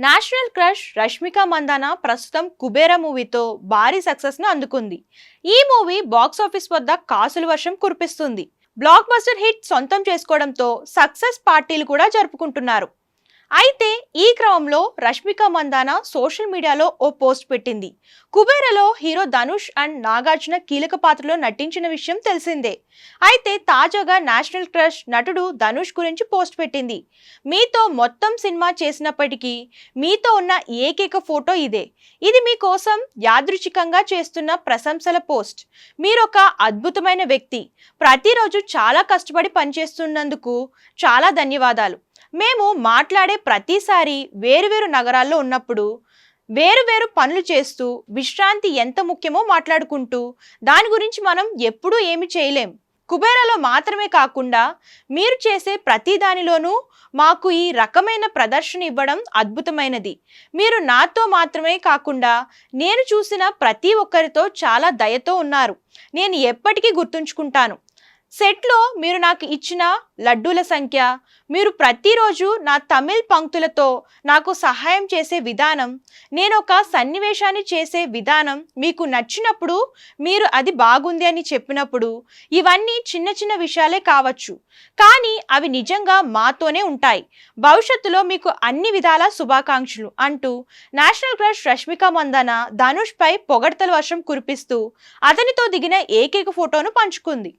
National crush Rashmika Mandanna ప్రస్తుతం కుబేరా మూవీతో భారీ సక్సెస్ ను అందుకుంది. ఈ మూవీ బాక్స్ ఆఫీస్ వద్ద కాసుల వర్షం కురిపిస్తుంది. బ్లాక్ బస్టర్ హిట్ సొంతం చేసుకోవడంతో సక్సెస్ పార్టీలు కూడా జరుపుకుంటున్నారు. అయితే ఈ క్రమంలో రష్మిక మందాన సోషల్ మీడియాలో ఓ పోస్ట్ పెట్టింది. కుబేరాలో హీరో ధనుష్ అండ్ నాగార్జున కీలక పాత్రలో నటించిన విషయం తెలిసిందే. అయితే తాజాగా నేషనల్ క్రష్ నటుడు ధనుష్ గురించి పోస్ట్ పెట్టింది. మీతో మొత్తం సినిమా చేసినప్పటికీ మీతో ఉన్న ఏకైక ఫోటో ఇదే. ఇది మీకోసం యాదృచ్ఛికంగా చేస్తున్న ప్రశంసల పోస్ట్. మీరొక అద్భుతమైన వ్యక్తి. ప్రతిరోజు చాలా కష్టపడి పనిచేస్తున్నందుకు చాలా ధన్యవాదాలు. మేము మాట్లాడే ప్రతిసారి వేరువేరు నగరాల్లో ఉన్నప్పుడు వేరువేరు పనులు చేస్తూ విశ్రాంతి ఎంత ముఖ్యమో మాట్లాడుకుంటూ దాని గురించి మనం ఎప్పుడూ ఏమి చేయలేం. కుబేరాలో మాత్రమే కాకుండా మీరు చేసే ప్రతి దానిలోనూ మాకు ఈ రకమైన ప్రదర్శన ఇవ్వడం అద్భుతమైనది. మీరు నాతో మాత్రమే కాకుండా నేను చూసిన ప్రతి ఒక్కరితో చాలా దయతో ఉన్నారు. నేను ఎప్పటికీ గుర్తుంచుకుంటాను. సెట్లో మీరు నాకు ఇచ్చిన లడ్డూల సంఖ్య, మీరు ప్రతిరోజు నా తమిళ్ పంక్తులతో నాకు సహాయం చేసే విధానం, నేను ఒక సన్నివేశాన్ని చేసే విధానం మీకు నచ్చినప్పుడు మీరు అది బాగుంది అని చెప్పినప్పుడు ఇవన్నీ చిన్న చిన్న విషయాలే కావచ్చు, కానీ అవి నిజంగా మాతోనే ఉంటాయి. భవిష్యత్తులో మీకు అన్ని విధాల శుభాకాంక్షలు అంటూ నేషనల్ క్రష్ రష్మిక మందాన ధనుష్ పై పొగడ్తల వర్షం కురిపిస్తూ అతనితో దిగిన ఏకైక ఫోటోను పంచుకుంది.